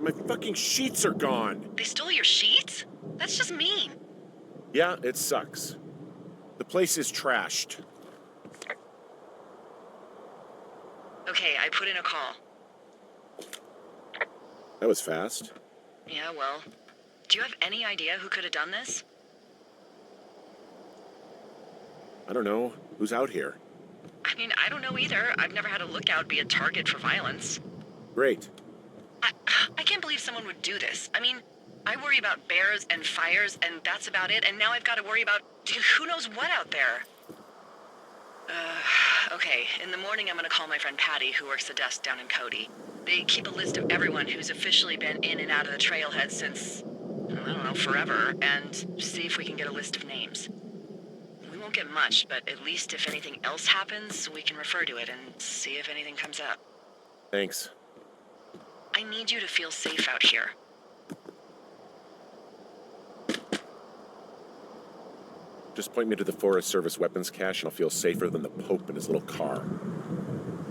My fucking sheets are gone. They stole your sheets? That's just mean. Yeah, it sucks. The place is trashed. Okay, I put in a call. That was fast. Yeah, well, do you have any idea who could have done this? I don't know. Who's out here? I mean, I don't know either. I've never had a lookout be a target for violence. Great. I can't believe someone would do this. I mean, I worry about bears and fires, and that's about it, and now I've got to worry about who knows what out there. Okay, in the morning I'm gonna call my friend Patty, who works the desk down in Cody. They keep a list of everyone who's officially been in and out of the trailhead since, I don't know, forever, and see if we can get a list of names. We won't get much, but at least if anything else happens, we can refer to it and see if anything comes up. Thanks. I need you to feel safe out here. Just point me to the Forest Service weapons cache and I'll feel safer than the Pope in his little car.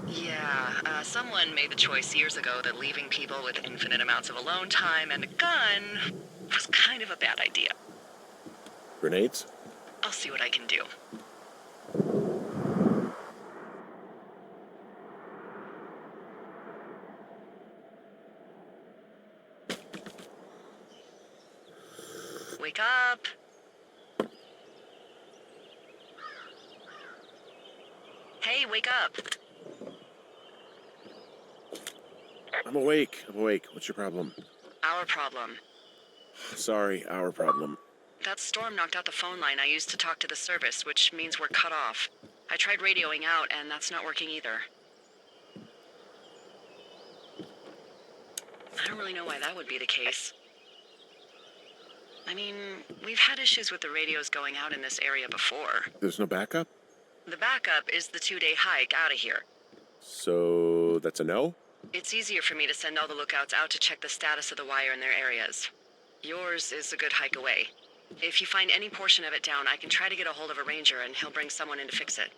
Yeah, someone made the choice years ago that leaving people with infinite amounts of alone time and a gun was kind of a bad idea. Grenades? I'll see what I can do. Wake up! Hey, wake up! I'm awake. What's your problem? Our problem. Sorry, our problem. That storm knocked out the phone line I used to talk to the service, which means we're cut off. I tried radioing out, and that's not working either. I don't really know why that would be the case. I mean, we've had issues with the radios going out in this area before. There's no backup? The backup is the 2-day hike out of here. So that's a no? It's easier for me to send all the lookouts out to check the status of the wire in their areas. Yours is a good hike away. If you find any portion of it down, I can try to get a hold of a ranger and he'll bring someone in to fix it.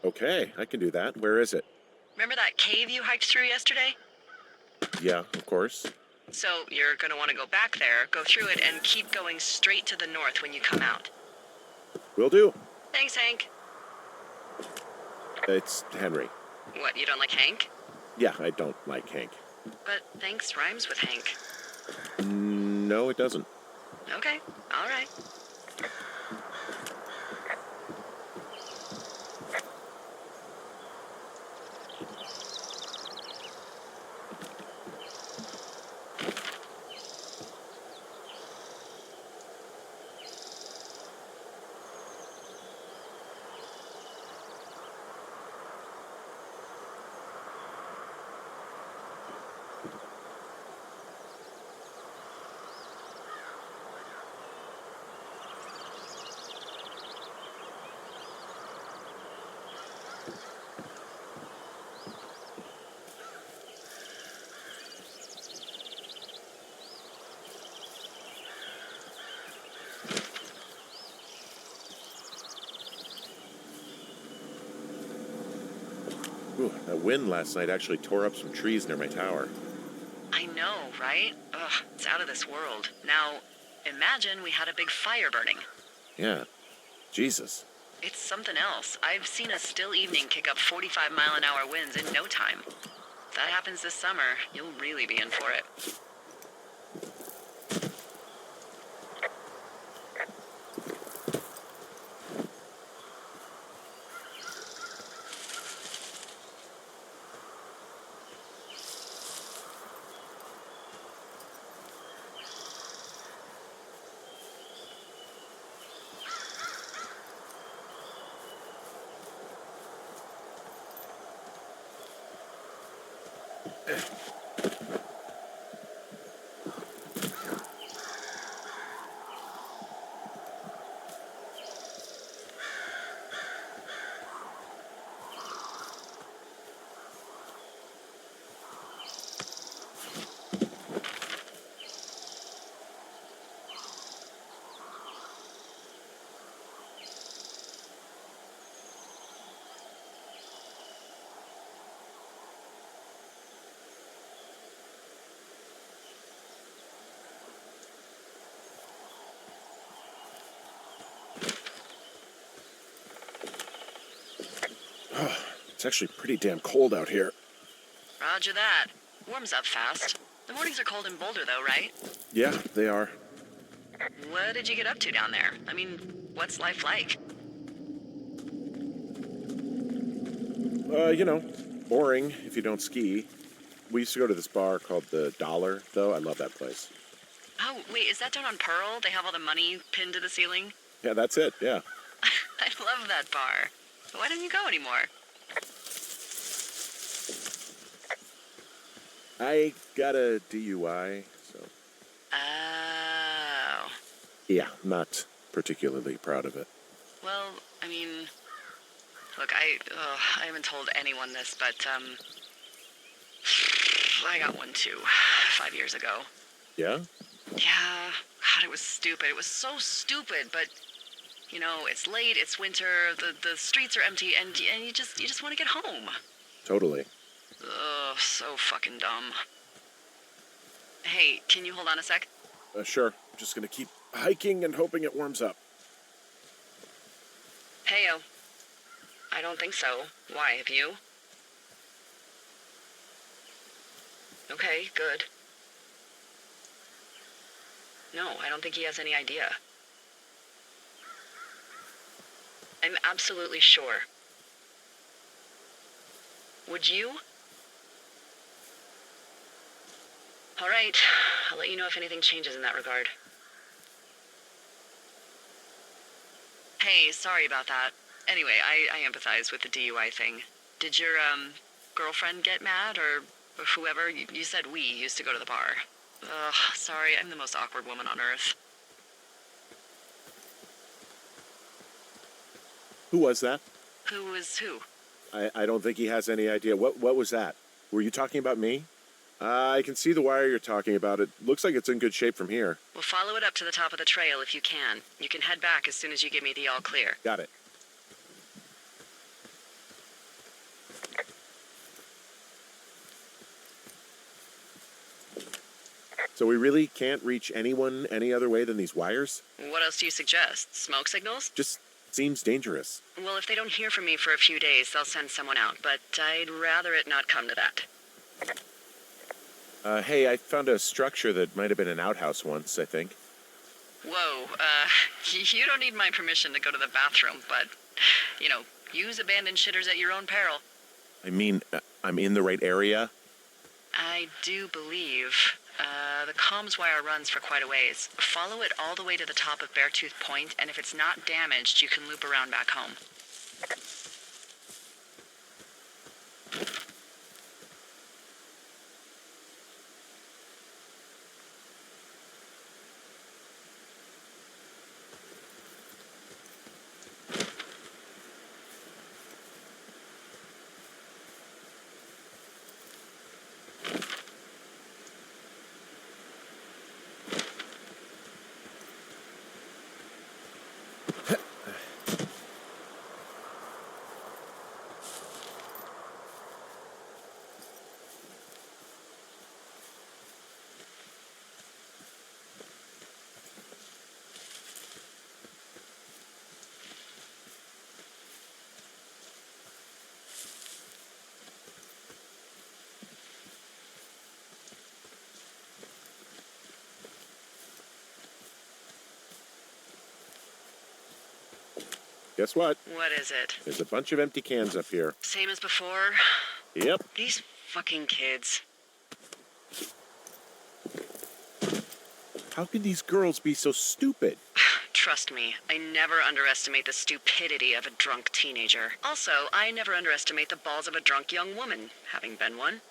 Okay, I can do that. Where is it? Remember that cave you hiked through yesterday? Yeah, of course. So you're gonna want to go back there, go through it, and keep going straight to the north when you come out. Will do. Thanks, Hank. It's Henry. What, you don't like Hank? Yeah, I don't like Hank. But thanks rhymes with Hank. No, it doesn't. Okay, all right. Ooh, that wind last night actually tore up some trees near my tower. I know, right? Ugh, it's out of this world. Now, imagine we had a big fire burning. Yeah. Jesus. It's something else. I've seen a still evening kick up 45-mile-an-hour winds in no time. If that happens this summer, you'll really be in for it. It's actually pretty damn cold out here. Roger that. Warms up fast. The mornings are cold in Boulder, though, right? Yeah, they are. What did you get up to down there? I mean, what's life like? Boring if you don't ski. We used to go to this bar called the Dollar, though. I love that place. Oh, wait, is that down on Pearl? They have all the money pinned to the ceiling? Yeah, that's it, yeah. I love that bar. But why don't you go anymore? I got a DUI, so... Oh. Yeah, not particularly proud of it. Well, I mean... Look, I haven't told anyone this, but, I got one too, 5 years ago. Yeah? Yeah, God, it was stupid. It was so stupid, but, it's late, it's winter, the streets are empty, and you just want to get home. Totally. Ugh, so fucking dumb. Hey, can you hold on a sec? Sure. Just gonna keep hiking and hoping it warms up. Heyo. I don't think so. Why, have you? Okay, good. No, I don't think he has any idea. I'm absolutely sure. Would you? All right, I'll let you know if anything changes in that regard. Hey, sorry about that. Anyway, I empathize with the DUI thing. Did your, girlfriend get mad, or whoever? You said we used to go to the bar. Ugh, sorry, I'm the most awkward woman on earth. Who was that? Who was who? I don't think he has any idea. What was that? Were you talking about me? I can see the wire you're talking about. It looks like it's in good shape from here. We'll follow it up to the top of the trail if you can. You can head back as soon as you give me the all clear. Got it. So we really can't reach anyone any other way than these wires? What else do you suggest? Smoke signals? Just seems dangerous. Well, if they don't hear from me for a few days, they'll send someone out, but I'd rather it not come to that. Hey, I found a structure that might have been an outhouse once, I think. Whoa, you don't need my permission to go to the bathroom, but, use abandoned shitters at your own peril. I mean, I'm in the right area? I do believe. The comms wire runs for quite a ways. Follow it all the way to the top of Beartooth Point, and if it's not damaged, you can loop around back home. Guess what? What is it? There's a bunch of empty cans up here. Same as before? Yep. These fucking kids. How can these girls be so stupid? Trust me, I never underestimate the stupidity of a drunk teenager. Also, I never underestimate the balls of a drunk young woman, having been one.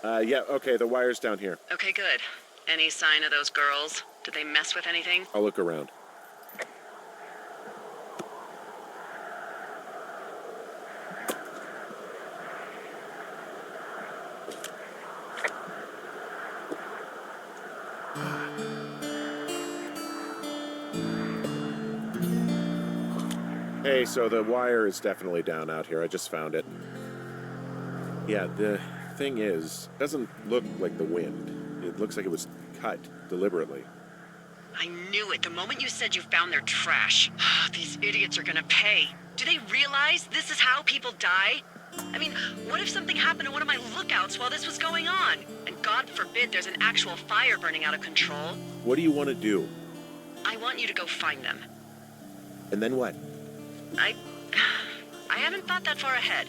Yeah, okay, the wire's down here. Okay, good. Any sign of those girls? Did they mess with anything? I'll look around. Hey, so the wire is definitely down out here. I just found it. Yeah, the thing is, it doesn't look like the wind. It looks like it was cut deliberately. I knew it the moment you said you found their trash. These idiots are gonna pay. Do they realize this is how people die? I mean, what if something happened to one of my lookouts while this was going on? And God forbid there's an actual fire burning out of control. What do you want to do? I want you to go find them. And then what? I haven't thought that far ahead.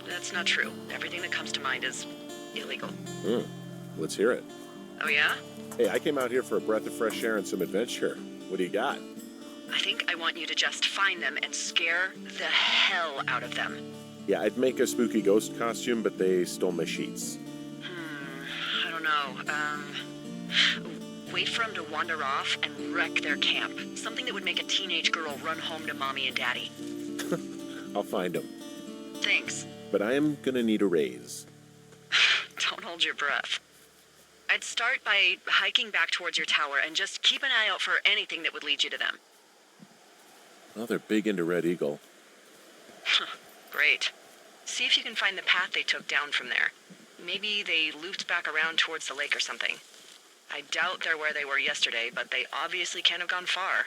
That's not true. Everything that comes to mind is illegal. Let's hear it. Oh yeah? Hey, I came out here for a breath of fresh air and some adventure. What do you got? I think I want you to just find them and scare the hell out of them. Yeah, I'd make a spooky ghost costume, but they stole my sheets. I don't know. Wait for them to wander off and wreck their camp. Something that would make a teenage girl run home to mommy and daddy. I'll find them. Thanks. But I am gonna need a raise. Don't hold your breath. I'd start by hiking back towards your tower and just keep an eye out for anything that would lead you to them. Well, they're big into Red Eagle. Great. See if you can find the path they took down from there. Maybe they looped back around towards the lake or something. I doubt they're where they were yesterday, but they obviously can't have gone far.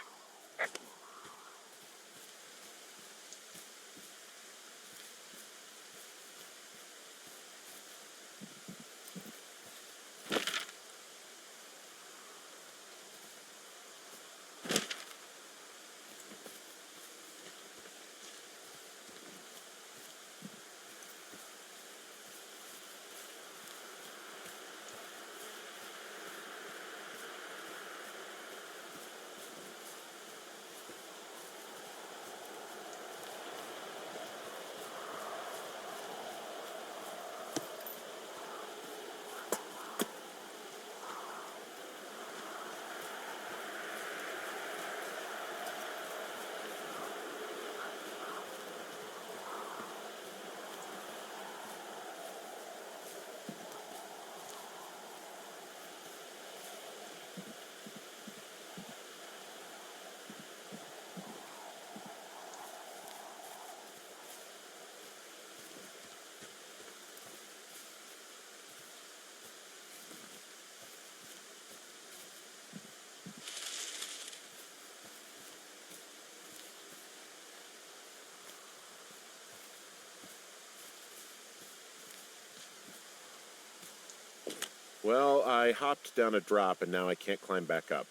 Well, I hopped down a drop and now I can't climb back up.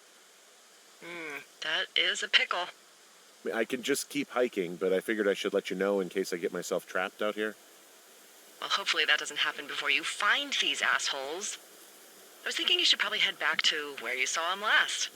That is a pickle. I mean, I can just keep hiking, but I figured I should let you know in case I get myself trapped out here. Well, hopefully that doesn't happen before you find these assholes. I was thinking you should probably head back to where you saw them last.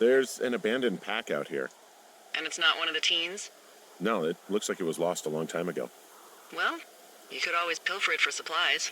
There's an abandoned pack out here. And it's not one of the teens? No, it looks like it was lost a long time ago. Well, you could always pilfer it for supplies.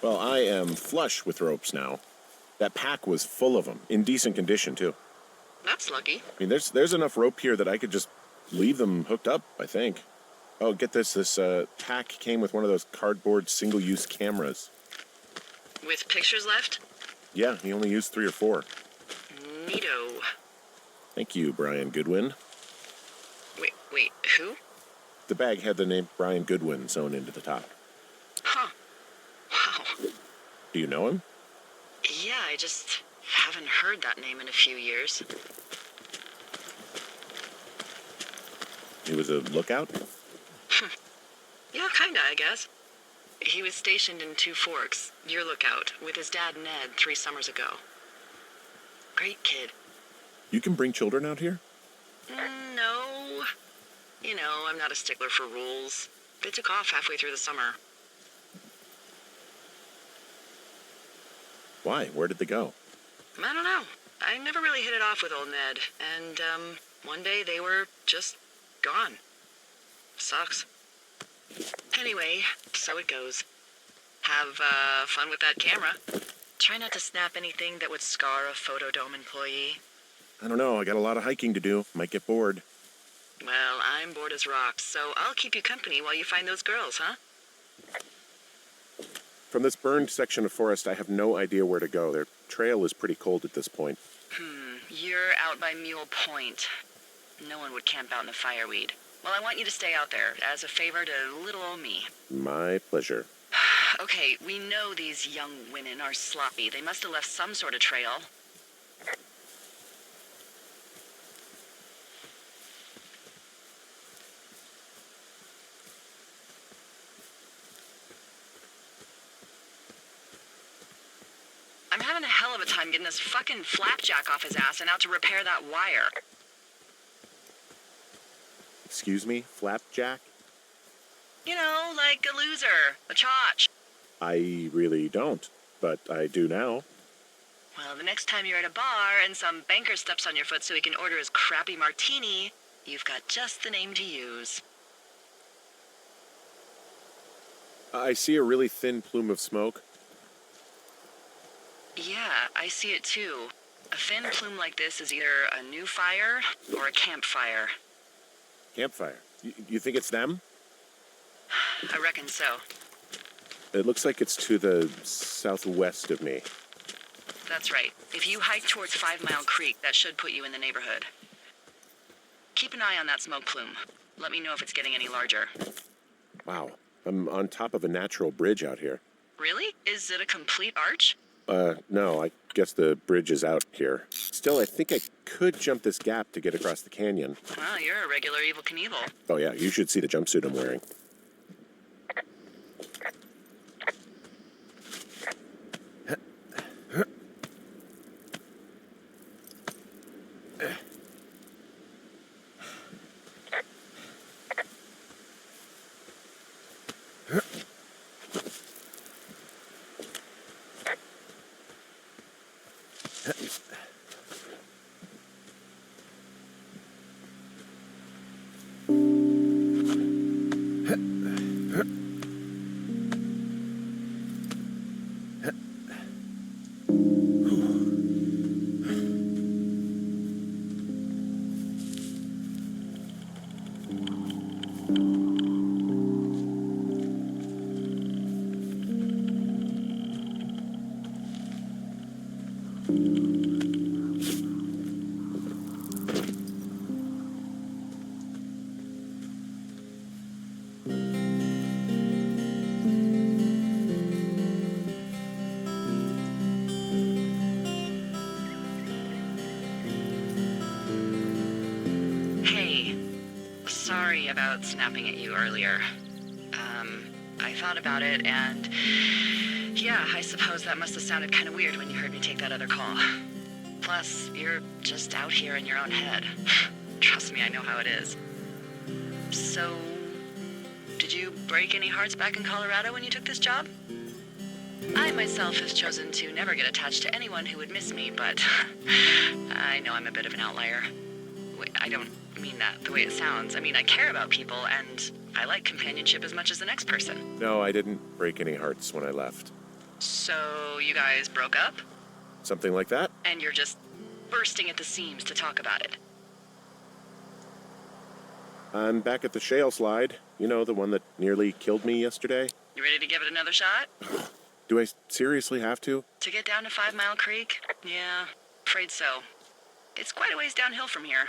Well, I am flush with ropes now. That pack was full of them, in decent condition, too. That's lucky. I mean, there's enough rope here that I could just leave them hooked up, I think. Oh, get this. This pack came with one of those cardboard single-use cameras. With pictures left? Yeah, he only used 3 or 4. Neato. Thank you, Brian Goodwin. Wait, who? The bag had the name Brian Goodwin sewn into the top. Huh. Wow. Do you know him? Yeah, I just haven't heard that name in a few years. He was a lookout? Yeah, kinda, I guess. He was stationed in Two Forks, your lookout, with his dad Ned 3 summers ago. Great kid. You can bring children out here? No. You know, I'm not a stickler for rules. They took off halfway through the summer. Why? Where did they go? I don't know. I never really hit it off with old Ned. And, one day they were just gone. Sucks. Anyway, so it goes. Have, fun with that camera. Try not to snap anything that would scar a Photodome employee. I don't know. I got a lot of hiking to do. Might get bored. Well, I'm bored as rocks, so I'll keep you company while you find those girls, huh? From this burned section of forest, I have no idea where to go. Their trail is pretty cold at this point. You're out by Mule Point. No one would camp out in the fireweed. Well, I want you to stay out there, as a favor to little old me. My pleasure. Okay, we know these young women are sloppy. They must have left some sort of trail. I'm having a hell of a time getting this fucking flapjack off his ass and out to repair that wire. Excuse me? Flapjack? You know, like a loser, a chotch. I really don't, but I do now. Well, the next time you're at a bar and some banker steps on your foot so he can order his crappy martini, you've got just the name to use. I see a really thin plume of smoke. Yeah, I see it too. A thin plume like this is either a new fire or a campfire. Campfire. You think it's them? I reckon so. It looks like it's to the southwest of me. That's right. If you hike towards 5 Mile Creek, that should put you in the neighborhood. Keep an eye on that smoke plume. Let me know if it's getting any larger. Wow. I'm on top of a natural bridge out here. Really? Is it a complete arch? No, I guess the bridge is out here. Still, I think I could jump this gap to get across the canyon. Well, you're a regular Evel Knievel. Oh yeah, you should see the jumpsuit I'm wearing. about snapping at you earlier. I thought about it, and yeah, I suppose that must have sounded kind of weird when you heard me take that other call. Plus, you're just out here in your own head. Trust me, I know how it is. So, did you break any hearts back in Colorado when you took this job? I myself have chosen to never get attached to anyone who would miss me, but I know I'm a bit of an outlier. Wait, I don't mean that the way it sounds. I mean, I care about people, and I like companionship as much as the next person. No, I didn't break any hearts when I left. So, you guys broke up? Something like that? And you're just bursting at the seams to talk about it. I'm back at the shale slide. You know, the one that nearly killed me yesterday. You ready to give it another shot? Do I seriously have to? To get down to 5 Mile Creek? Yeah, afraid so. It's quite a ways downhill from here.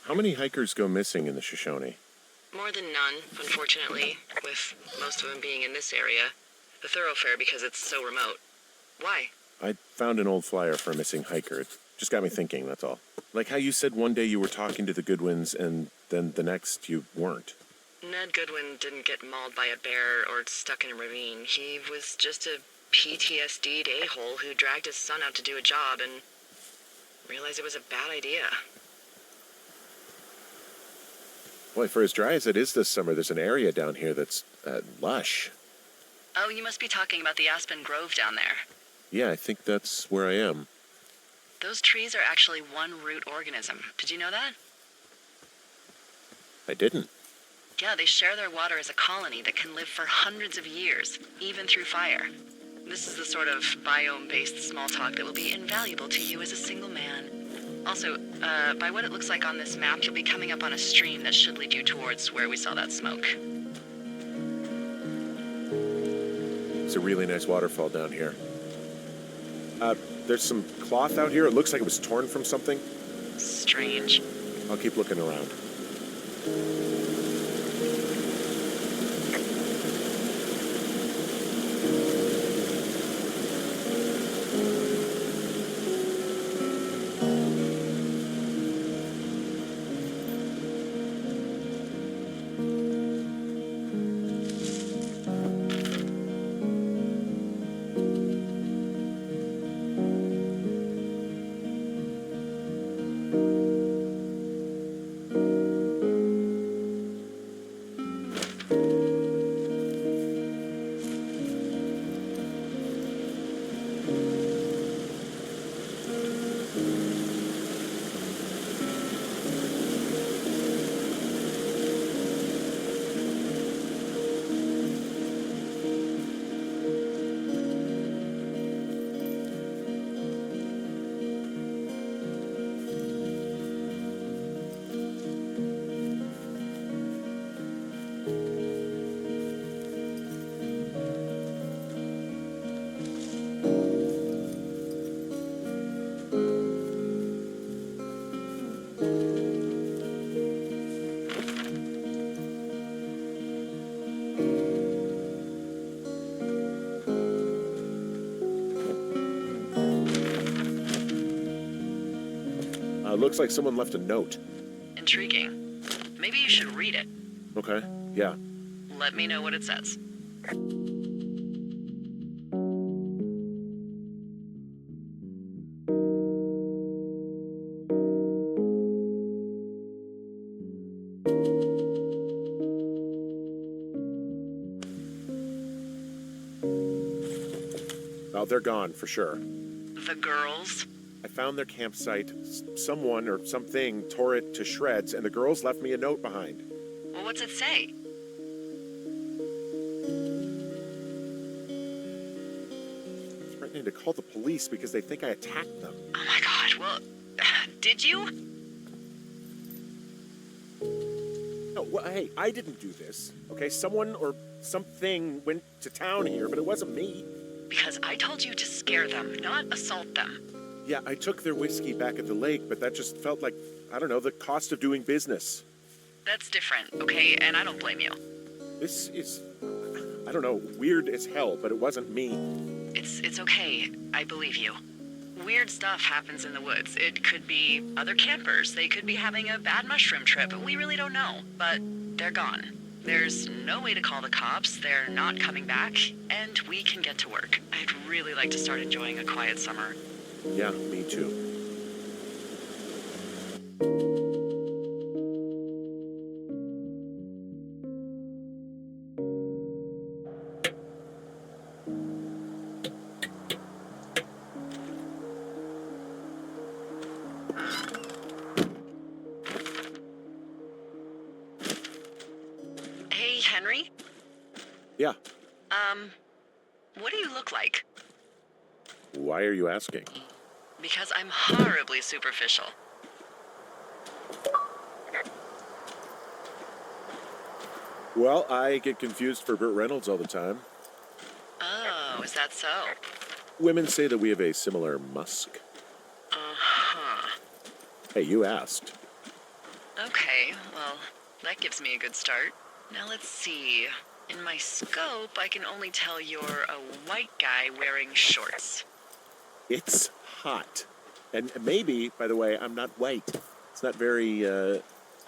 How many hikers go missing in the Shoshone? More than none, unfortunately, with most of them being in this area. The thoroughfare because it's so remote. Why? I found an old flyer for a missing hiker. It just got me thinking, that's all. Like how you said one day you were talking to the Goodwins and then the next you weren't. Ned Goodwin didn't get mauled by a bear or stuck in a ravine. He was just a PTSD'd a-hole who dragged his son out to do a job and realized it was a bad idea. Boy, for as dry as it is this summer, there's an area down here that's lush. Oh, you must be talking about the Aspen Grove down there. Yeah, I think that's where I am. Those trees are actually one root organism. Did you know that? I didn't. Yeah, they share their water as a colony that can live for hundreds of years, even through fire. This is the sort of biome-based small talk that will be invaluable to you as a single man. Also, by what it looks like on this map, you'll be coming up on a stream that should lead you towards where we saw that smoke. It's a really nice waterfall down here. There's some cloth out here. It looks like it was torn from something. Strange. I'll keep looking around. Looks like someone left a note. Intriguing. Maybe you should read it. Okay, yeah. Let me know what it says. Oh, they're gone, for sure. The girls? I found their campsite. Someone or something tore it to shreds, and the girls left me a note behind. Well, what's it say? Threatening to call the police because they think I attacked them. Oh my god, well, did you? No, well, hey, I didn't do this. Okay, someone or something went to town here, but it wasn't me. Because I told you to scare them, not assault them. Yeah, I took their whiskey back at the lake, but that just felt like, I don't know, the cost of doing business. That's different, okay? And I don't blame you. This is, I don't know, weird as hell, but it wasn't me. It's okay. I believe you. Weird stuff happens in the woods. It could be other campers. They could be having a bad mushroom trip. We really don't know. But they're gone. There's no way to call the cops. They're not coming back. And we can get to work. I'd really like to start enjoying a quiet summer. Yeah, me too. Hey, Henry? Yeah. What do you look like? Why are you asking? Because I'm horribly superficial. Well, I get confused for Burt Reynolds all the time. Oh, is that so? Women say that we have a similar musk. Uh-huh. Hey, you asked. Okay, well, that gives me a good start. Now let's see. In my scope, I can only tell you're a white guy wearing shorts. It's hot. And maybe, by the way, I'm not white. It's not very,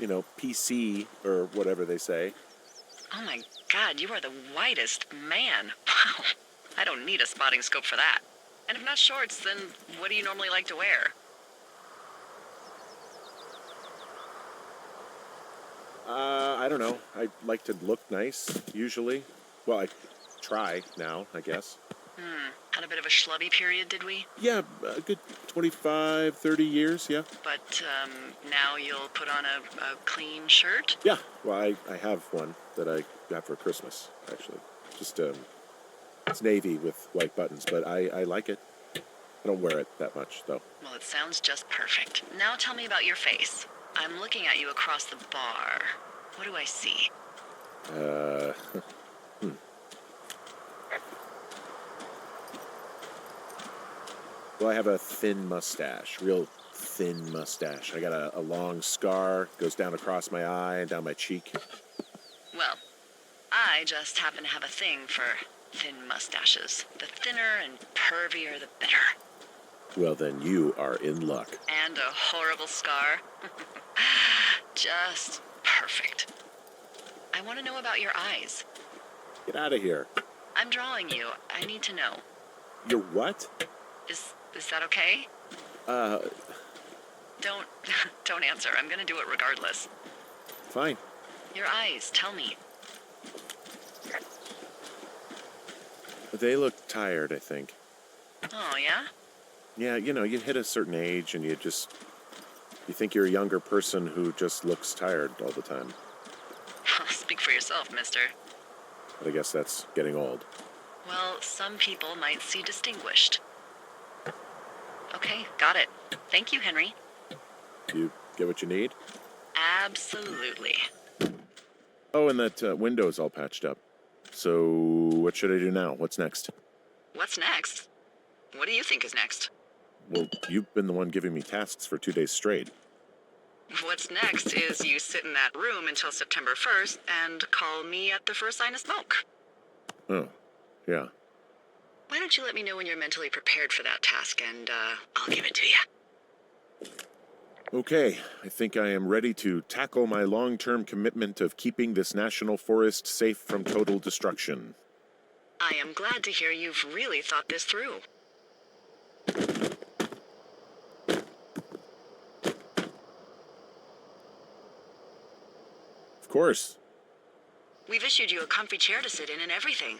PC or whatever they say. Oh my god, you are the whitest man. Wow. I don't need a spotting scope for that. And if not shorts, then what do you normally like to wear? I don't know. I like to look nice, usually. Well, I try now, I guess. Had a bit of a schlubby period, did we? Yeah, a good 25, 30 years, yeah. But, now you'll put on a clean shirt? Yeah, well, I have one that I got for Christmas, actually. Just, it's navy with white buttons, but I like it. I don't wear it that much, though. Well, it sounds just perfect. Now tell me about your face. I'm looking at you across the bar. What do I see? Well, I have a thin mustache, real thin mustache. I got a long scar, goes down across my eye and down my cheek. Well, I just happen to have a thing for thin mustaches. The thinner and pervier, the better. Well, then you are in luck. And a horrible scar. Just perfect. I want to know about your eyes. Get out of here. I'm drawing you. I need to know. You're what? Is that okay? Don't answer. I'm gonna do it regardless. Fine. Your eyes, tell me. They look tired, I think. Oh, yeah? Yeah, you hit a certain age and you think you're a younger person who just looks tired all the time. Speak for yourself, mister. But I guess that's getting old. Well, some people might see distinguished. Okay, got it. Thank you, Henry. You get what you need? Absolutely. Oh, and that window's all patched up. So what should I do now? What's next? What's next? What do you think is next? Well, you've been the one giving me tasks for 2 days straight. What's next is you sit in that room until September 1st and call me at the first sign of smoke. Oh, yeah. Why don't you let me know when you're mentally prepared for that task and, I'll give it to you. Okay, I think I am ready to tackle my long-term commitment of keeping this national forest safe from total destruction. I am glad to hear you've really thought this through. Of course. We've issued you a comfy chair to sit in and everything.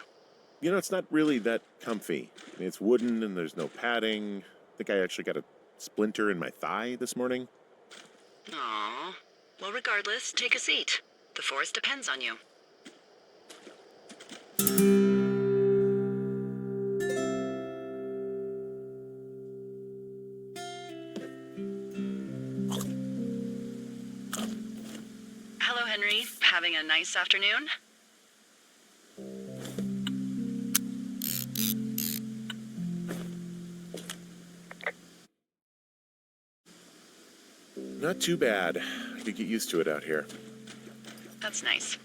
You know, it's not really that comfy. I mean, it's wooden and there's no padding. I think I actually got a splinter in my thigh this morning. Aw. Well, regardless, take a seat. The forest depends on you. Hello, Henry. Having a nice afternoon? Not too bad. I could get used to it out here. That's nice.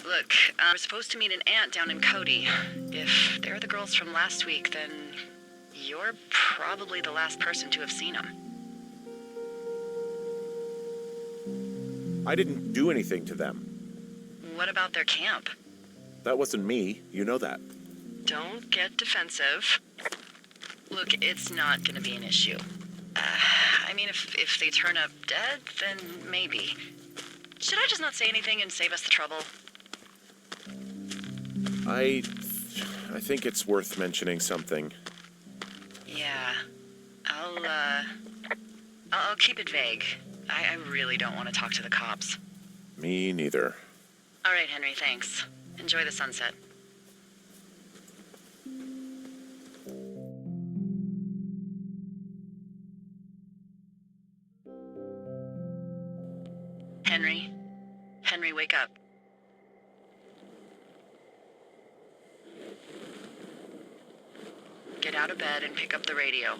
Look, we're supposed to meet an aunt down in Cody. If they're the girls from last week, then you're probably the last person to have seen them. I didn't do anything to them. What about their camp? That wasn't me. You know that. Don't get defensive. Look, it's not gonna be an issue. I mean, if they turn up dead, then maybe. Should I just not say anything and save us the trouble? I think it's worth mentioning something. Yeah. I'll keep it vague. I really don't want to talk to the cops. Me neither. All right, Henry, thanks. Enjoy the sunset. Henry? Henry, wake up. Get out of bed and pick up the radio.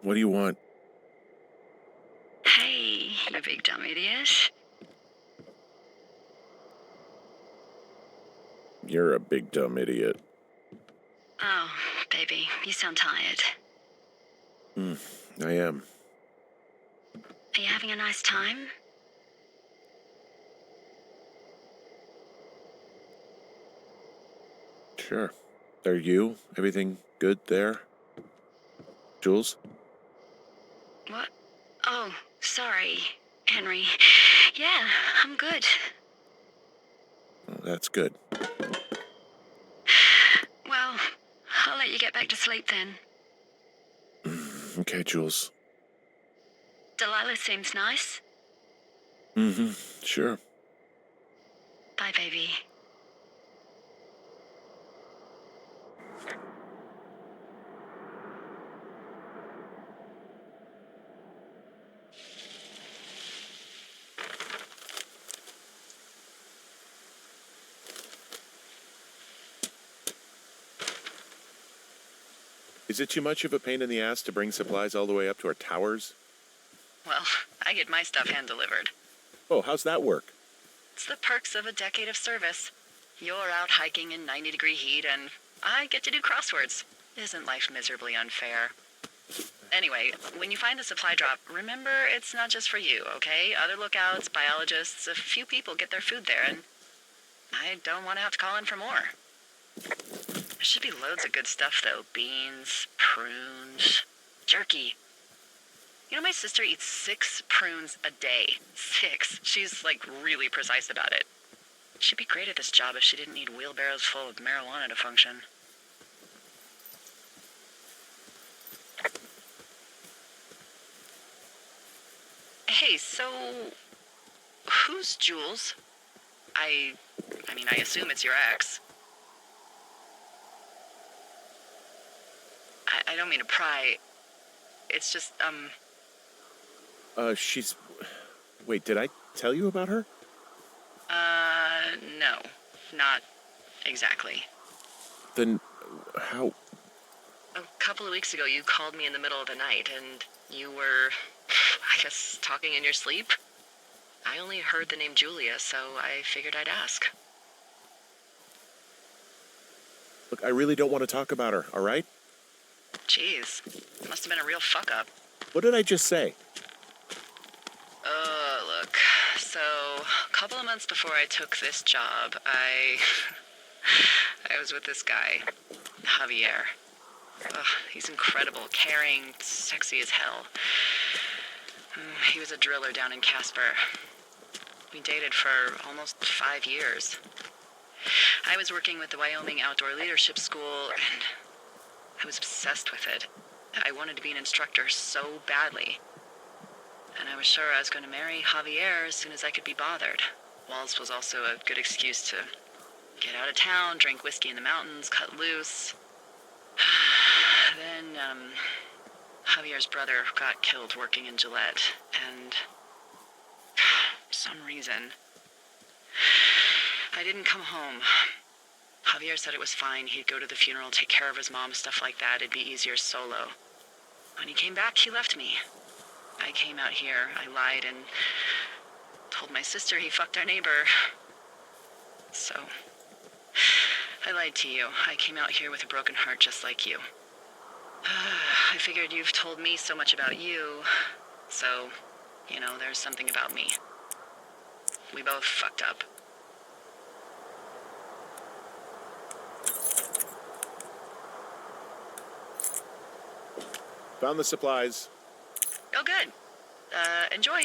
What do you want? Hey, you big dumb idiot. You're a big dumb idiot. Oh, baby, you sound tired. I am. Are you having a nice time? Sure. Are you? Everything good there? Jules? What? Oh, sorry, Henry. Yeah, I'm good. Oh, that's good. Well, I'll let you get back to sleep then. Okay, Jules. Delilah seems nice. Sure. Bye, baby. Is it too much of a pain in the ass to bring supplies all the way up to our towers? Well, I get my stuff hand-delivered. Oh, how's that work? It's the perks of a decade of service. You're out hiking in 90-degree heat, and I get to do crosswords. Isn't life miserably unfair? Anyway, when you find a supply drop, remember it's not just for you, okay? Other lookouts, biologists, a few people get their food there, and I don't want to have to call in for more. There should be loads of good stuff, though. Beans, prunes, jerky. You know, my sister eats 6 prunes a day. 6. She's, like, really precise about it. She'd be great at this job if she didn't need wheelbarrows full of marijuana to function. Hey, so... who's Jules? I mean, I assume it's your ex. I don't mean to pry. It's just, She's... Wait, did I tell you about her? no. Not exactly. Then, how... A couple of weeks ago, you called me in the middle of the night, and you were, I guess, talking in your sleep? I only heard the name Julia, so I figured I'd ask. Look, I really don't want to talk about her, all right? Jeez, must have been a real fuck-up. What did I just say? Look. So, a couple of months before I took this job, I was with this guy, Javier. Ugh, he's incredible, caring, sexy as hell. He was a driller down in Casper. We dated for almost 5 years. I was working with the Wyoming Outdoor Leadership School, and I was obsessed with it. I wanted to be an instructor so badly. And I was sure I was going to marry Javier as soon as I could be bothered. Walls was also a good excuse to get out of town, drink whiskey in the mountains, cut loose. Then, Javier's brother got killed working in Gillette, and for some reason, I didn't come home. Javier said it was fine. He'd go to the funeral, take care of his mom, stuff like that. It'd be easier solo. When he came back, he left me. I came out here, I lied, and told my sister he fucked our neighbor. So, I lied to you. I came out here with a broken heart just like you. I figured you've told me so much about you, so, there's something about me. We both fucked up. Found the supplies. Oh, good. Enjoy.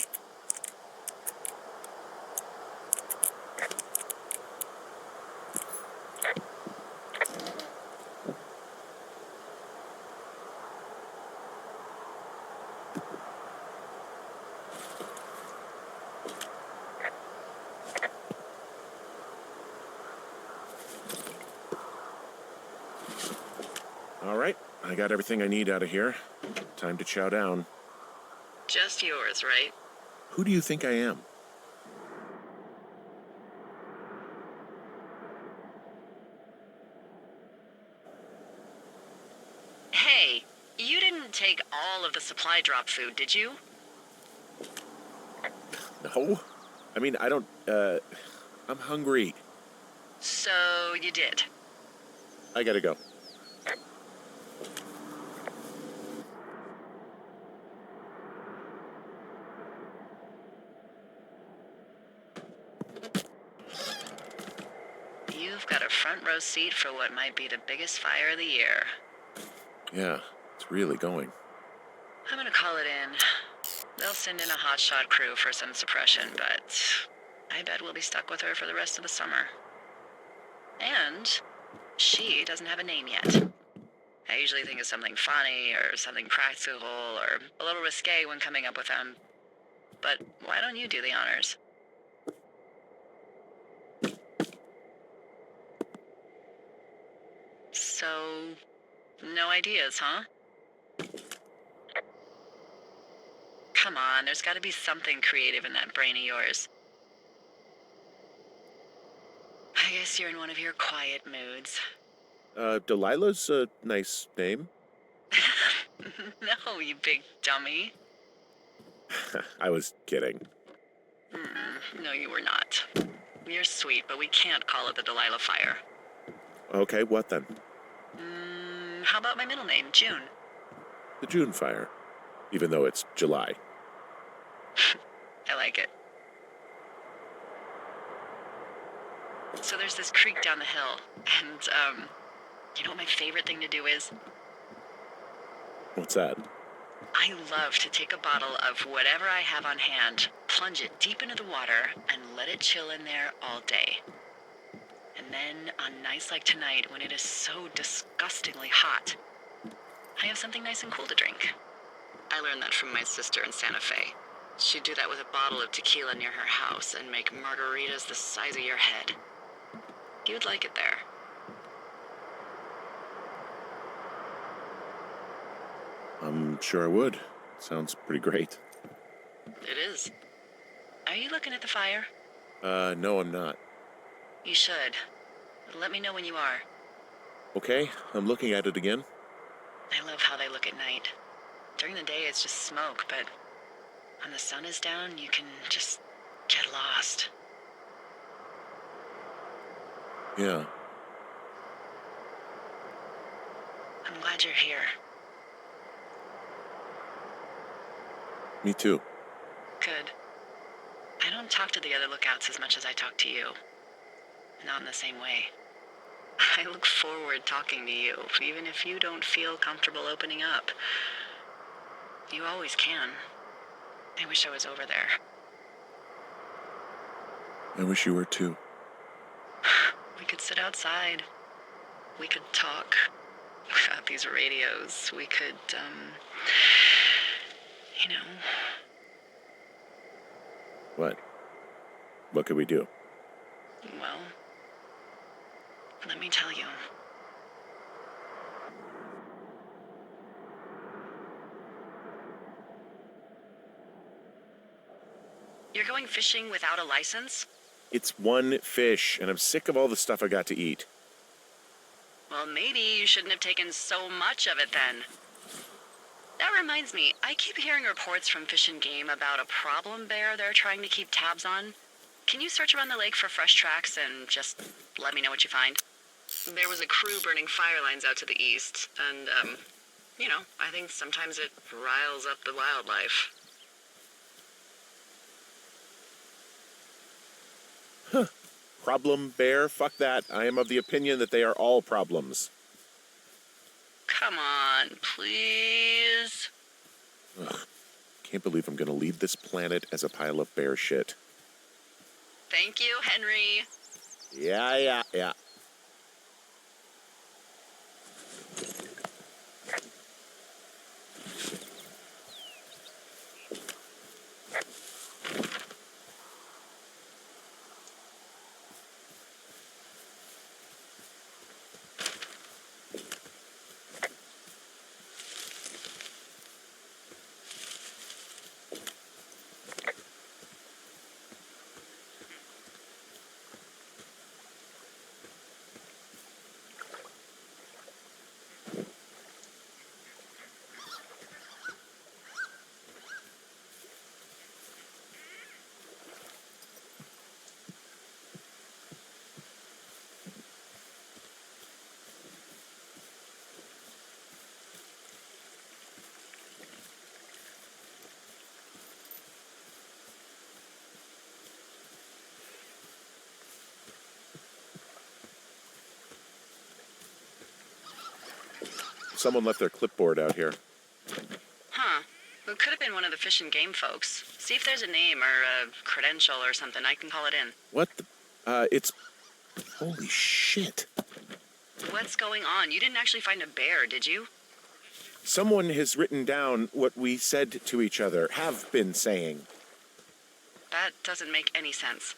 All right, I got everything I need out of here. Time to chow down. Just yours, right? Who do you think I am? Hey, you didn't take all of the supply drop food, did you? No. I mean, I don't, I'm hungry. So you did. I gotta go. You've got a front row seat for what might be the biggest fire of the year. Yeah, it's really going. I'm gonna call it in. They'll send in a hotshot crew for some suppression, but I bet we'll be stuck with her for the rest of the summer. And she doesn't have a name yet. I usually think of something funny or something practical or a little risque when coming up with them. But why don't you do the honors? So, no ideas, huh? Come on, there's gotta be something creative in that brain of yours. I guess you're in one of your quiet moods. Delilah's a nice name. No, you big dummy. I was kidding. No, you were not. You're sweet, but we can't call it the Delilah Fire. Okay, what then? How about my middle name, June? The June fire. Even though it's July. I like it. So there's this creek down the hill, and, you know what my favorite thing to do is? What's that? I love to take a bottle of whatever I have on hand, plunge it deep into the water, and let it chill in there all day. And then, on nights like tonight, when it is so disgustingly hot, I have something nice and cool to drink. I learned that from my sister in Santa Fe. She'd do that with a bottle of tequila near her house and make margaritas the size of your head. You'd like it there. I'm sure I would. Sounds pretty great. It is. Are you looking at the fire? No, I'm not. You should. Let me know when you are. Okay, I'm looking at it again. I love how they look at night. During the day, it's just smoke, but when the sun is down, you can just get lost. Yeah. I'm glad you're here. Me too. Good. I don't talk to the other lookouts as much as I talk to you. Not in the same way. I look forward talking to you, even if you don't feel comfortable opening up. You always can. I wish I was over there. I wish you were too. We could sit outside. We could talk about these radios. We could, you know... What? What could we do? Well, let me tell you. You're going fishing without a license? It's one fish, and I'm sick of all the stuff I got to eat. Well, maybe you shouldn't have taken so much of it then. That reminds me, I keep hearing reports from Fish and Game about a problem bear they're trying to keep tabs on. Can you search around the lake for fresh tracks and just let me know what you find? There was a crew burning fire lines out to the east, and, I think sometimes it riles up the wildlife. Problem bear? Fuck that. I am of the opinion that they are all problems. Come on, please. Ugh. Can't believe I'm gonna leave this planet as a pile of bear shit. Thank you, Henry. Yeah. Someone left their clipboard out here. Huh. It could have been one of the Fish and Game folks. See if there's a name or a credential or something. I can call it in. What the... it's... Holy shit. What's going on? You didn't actually find a bear, did you? Someone has written down what we said to each other, have been saying. That doesn't make any sense.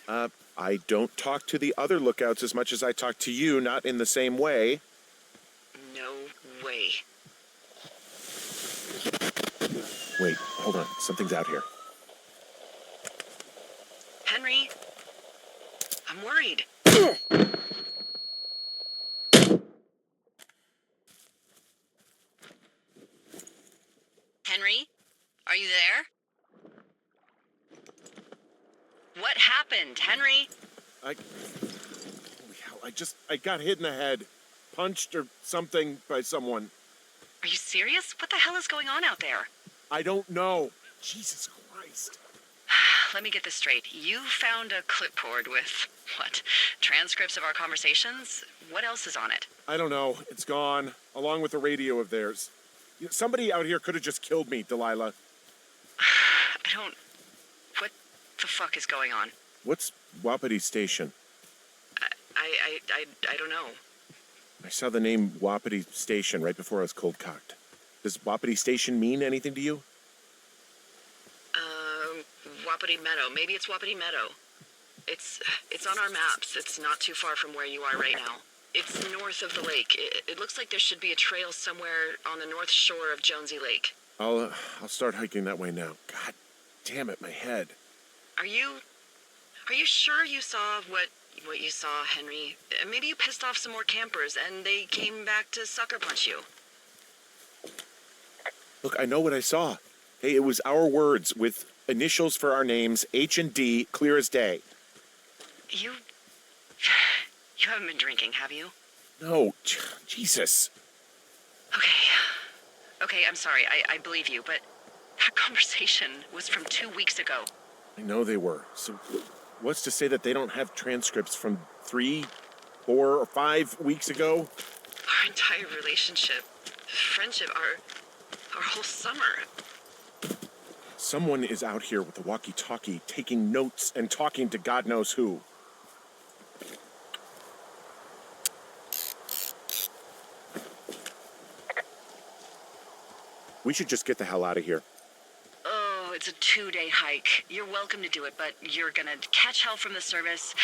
I don't talk to the other lookouts as much as I talk to you, not in the same way. No way. Wait, hold on. Something's out here. Henry? I'm worried. Henry? Are you there? What happened, Henry? Holy hell, I got hit in the head. Punched or something by someone. Are you serious? What the hell is going on out there? I don't know. Jesus Christ. Let me get this straight. You found a clipboard with, what, transcripts of our conversations? What else is on it? I don't know. It's gone, along with the radio of theirs. Somebody out here could have just killed me, Delilah. What the fuck is going on? What's Wapiti Station? I don't know. I saw the name Wapiti Station right before I was cold-cocked. Does Wapiti Station mean anything to you? Wapiti Meadow. Maybe it's Wapiti Meadow. It's on our maps. It's not too far from where you are right now. It's north of the lake. It looks like there should be a trail somewhere on the north shore of Jonesy Lake. I'll start hiking that way now. God damn it, my head. Are you sure you saw what you saw, Henry? Maybe you pissed off some more campers and they came back to sucker punch you. Look, I know what I saw. Hey, it was our words with initials for our names, H and D, clear as day. You haven't been drinking, have you? No, Jesus. Okay, I'm sorry. I believe you, but That conversation was from 2 weeks ago. I know they were. So what's to say that they don't have transcripts from 3, 4, or 5 weeks ago? Our entire relationship, friendship, our whole summer. Someone is out here with a walkie-talkie taking notes and talking to God knows who. We should just get the hell out of here. Oh, it's a 2-day hike. You're welcome to do it, but you're gonna catch hell from the service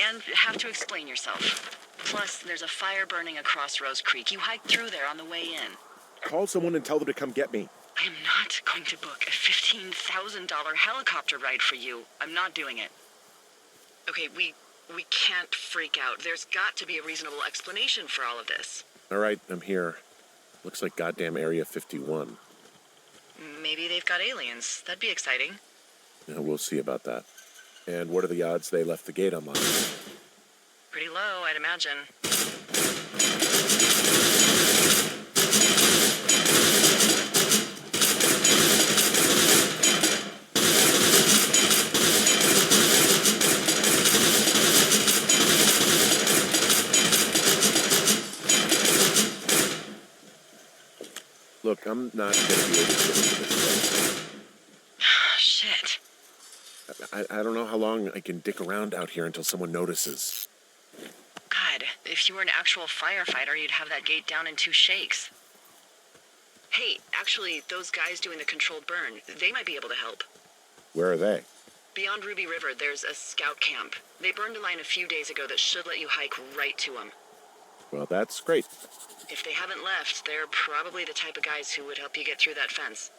and have to explain yourself. Plus, there's a fire burning across Rose Creek. You hiked through there on the way in. Call someone and tell them to come get me. I am not going to book a $15,000 helicopter ride for you. I'm not doing it. Okay, we can't freak out. There's got to be a reasonable explanation for all of this. All right, I'm here. Looks like goddamn Area 51. Maybe they've got aliens. That'd be exciting. Yeah, we'll see about that. And what are the odds they left the gate unlocked? Pretty low, I'd imagine. Look, I'm not going to be able to get into this Shit. place. I don't know how long I can dick around out here until someone notices. God, if you were an actual firefighter, you'd have that gate down in 2 shakes. Hey, actually, those guys doing the controlled burn, they might be able to help. Where are they? Beyond Ruby River, there's a scout camp. They burned a line a few days ago that should let you hike right to them. Well, that's great. If they haven't left, they're probably the type of guys who would help you get through that fence.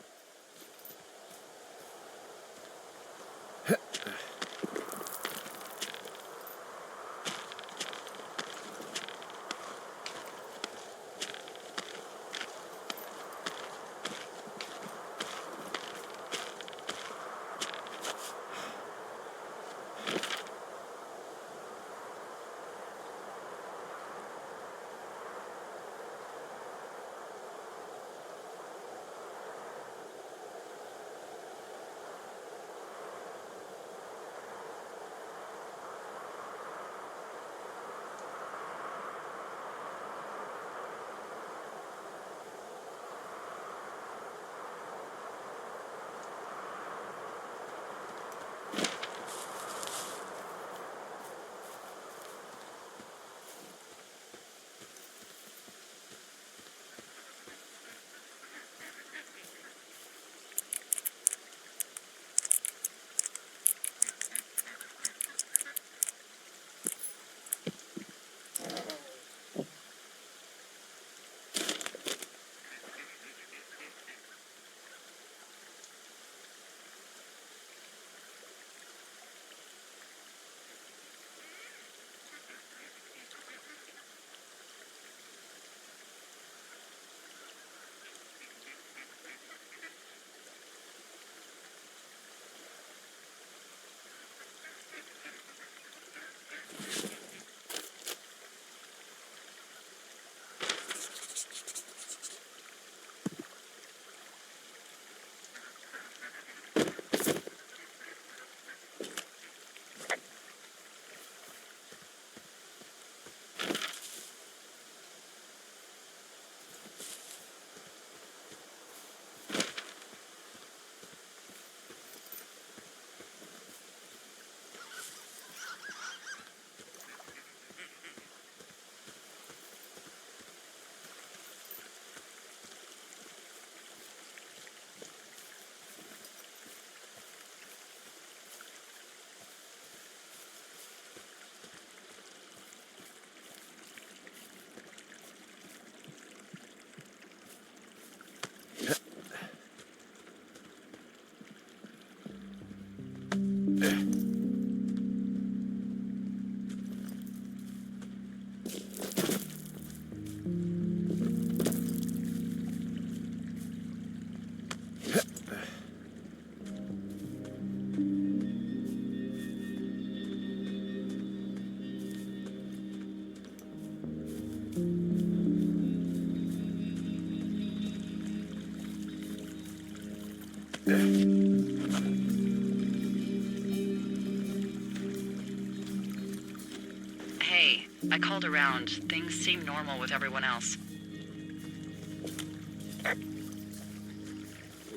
Hey, I called around. Things seem normal with everyone else.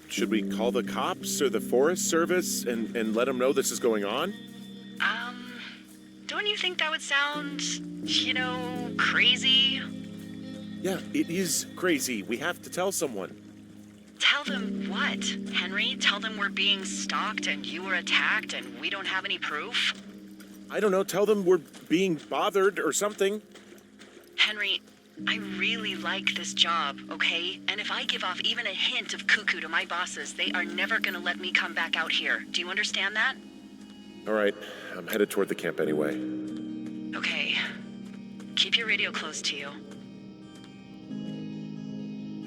Should we call the cops or the Forest Service and let them know this is going on? Don't you think that would sound, crazy? Yeah, it is crazy. We have to tell someone. Tell them what, Henry? Tell them we're being stalked and you were attacked and we don't have any proof? I don't know, tell them we're being bothered or something. Henry, I really like this job, okay? And if I give off even a hint of cuckoo to my bosses, they are never gonna let me come back out here. Do you understand that? All right, I'm headed toward the camp anyway. Okay. Keep your radio close to you.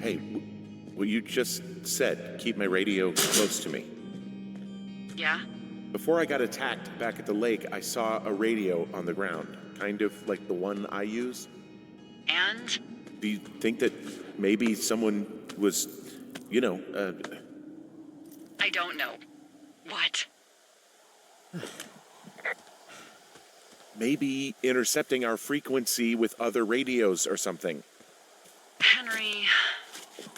Hey, what you just said, keep my radio close to me. Yeah? Before I got attacked back at the lake, I saw a radio on the ground, kind of like the one I use. And? Do you think that maybe someone was, I don't know. What? maybe intercepting our frequency with other radios or something? Henry,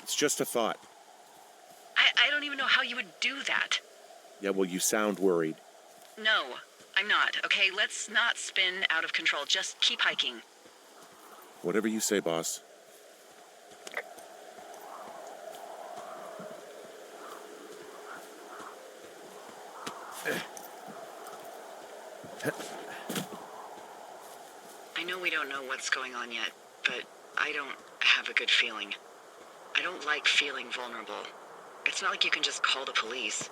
It's just a thought. I don't even know how you would do that. Yeah, well, you sound worried. No, I'm not, okay? Let's not spin out of control. Just keep hiking. Whatever you say, boss. I know we don't know what's going on yet, but I don't have a good feeling. I don't like feeling vulnerable. It's not like you can just call the police.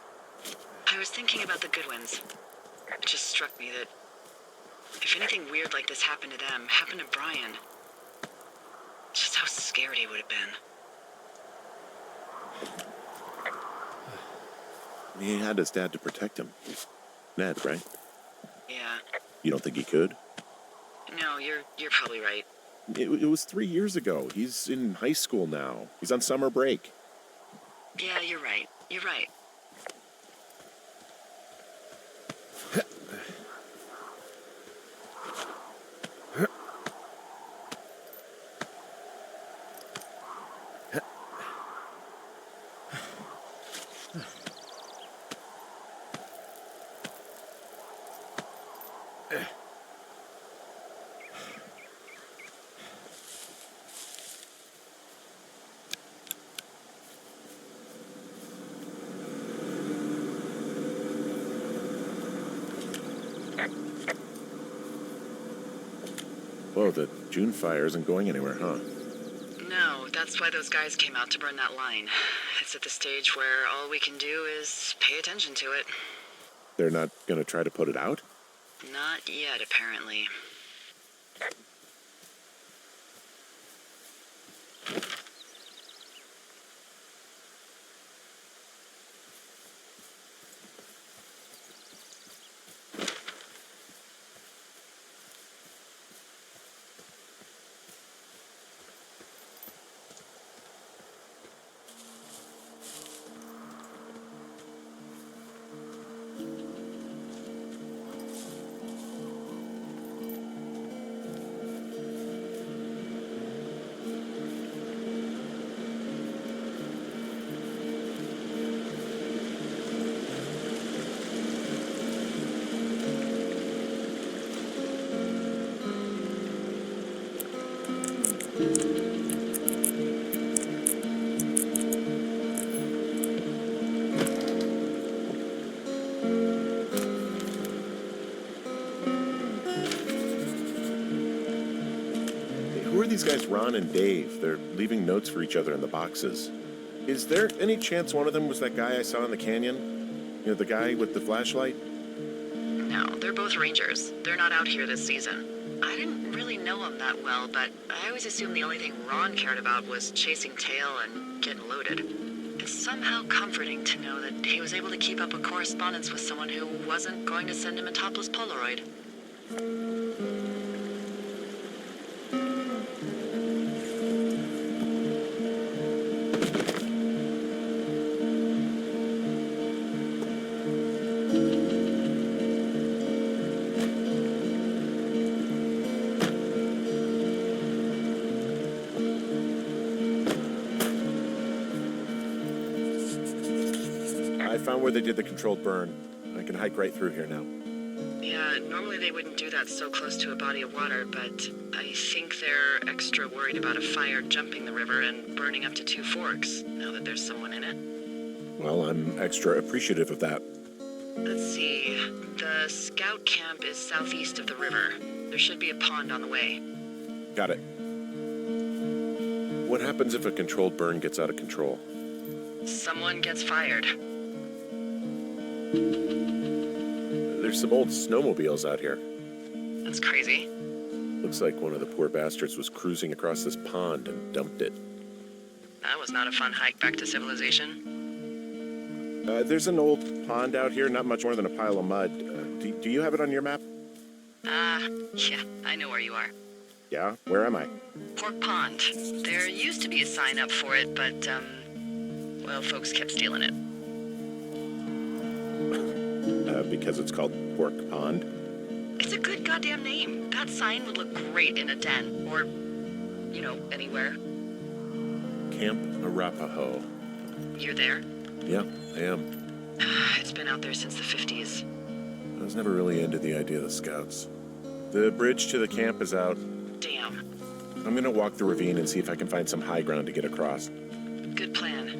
I was thinking about the Goodwins. It just struck me that if anything weird like this happened to them, happened to Brian, just how scared he would have been. He had his dad to protect him. Ned, right? Yeah. You don't think he could? No, you're probably right. It was 3 years ago. He's in high school now. He's on summer break. Yeah, you're right. You're right. Whoa, the June fire isn't going anywhere, huh? No, that's why those guys came out to burn that line. It's at the stage where all we can do is pay attention to it. They're not gonna try to put it out? Not yet, apparently. Hey, who are these guys, Ron and Dave? They're leaving notes for each other in the boxes. Is there any chance one of them was that guy I saw in the canyon? You know, the guy with the flashlight? No, they're both rangers. They're not out here this season. I didn't really know him that well, but I always assumed the only thing Ron cared about was chasing tail and getting loaded. It's somehow comforting to know that he was able to keep up a correspondence with someone who wasn't going to send him a topless Polaroid. found where they did the controlled burn. I can hike right through here now. Yeah, normally they wouldn't do that so close to a body of water, but I think they're extra worried about a fire jumping the river and burning up to 2 forks, now that there's someone in it. Well, I'm extra appreciative of that. Let's see. The scout camp is southeast of the river. There should be a pond on the way. Got it. What happens if a controlled burn gets out of control? Someone gets fired. There's some old snowmobiles out here. That's crazy. Looks like one of the poor bastards was cruising across this pond and dumped it. That was not a fun hike back to civilization. There's an old pond out here, not much more than a pile of mud. Do you have it on your map? Yeah, I know where you are. Yeah? Where am I? Pork Pond. There used to be a sign up for it, but, well, folks kept stealing it. Because it's called Pork Pond. It's a good goddamn name. That sign would look great in a den, or, anywhere. Camp Arapaho. You're there? Yeah, I am. It's been out there since the 50s. I was never really into the idea of the scouts. The bridge to the camp is out. Damn. I'm gonna walk the ravine and see if I can find some high ground to get across. Good plan.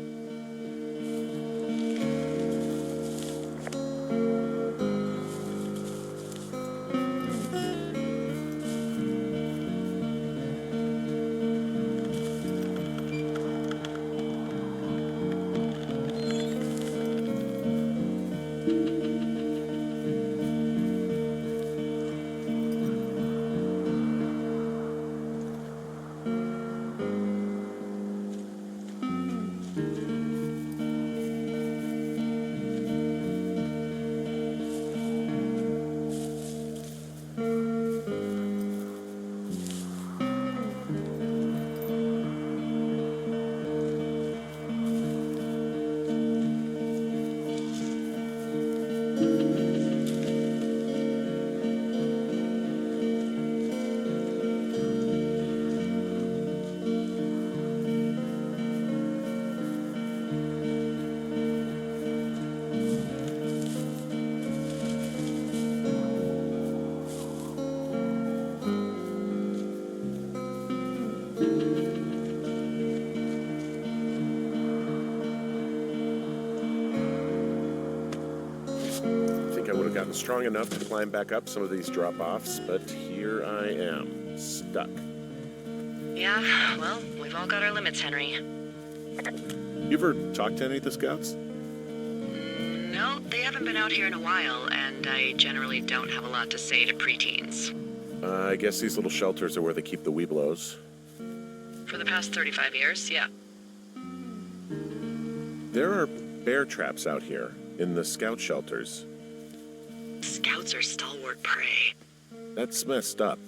Gotten strong enough to climb back up some of these drop-offs, but here I am, stuck. Yeah, well, we've all got our limits, Henry. You ever talked to any of the scouts? No, they haven't been out here in a while, and I generally don't have a lot to say to preteens. I guess these little shelters are where they keep the Weeblos. For the past 35 years, yeah. There are bear traps out here, in the scout shelters. Scouts are stalwart prey. That's messed up.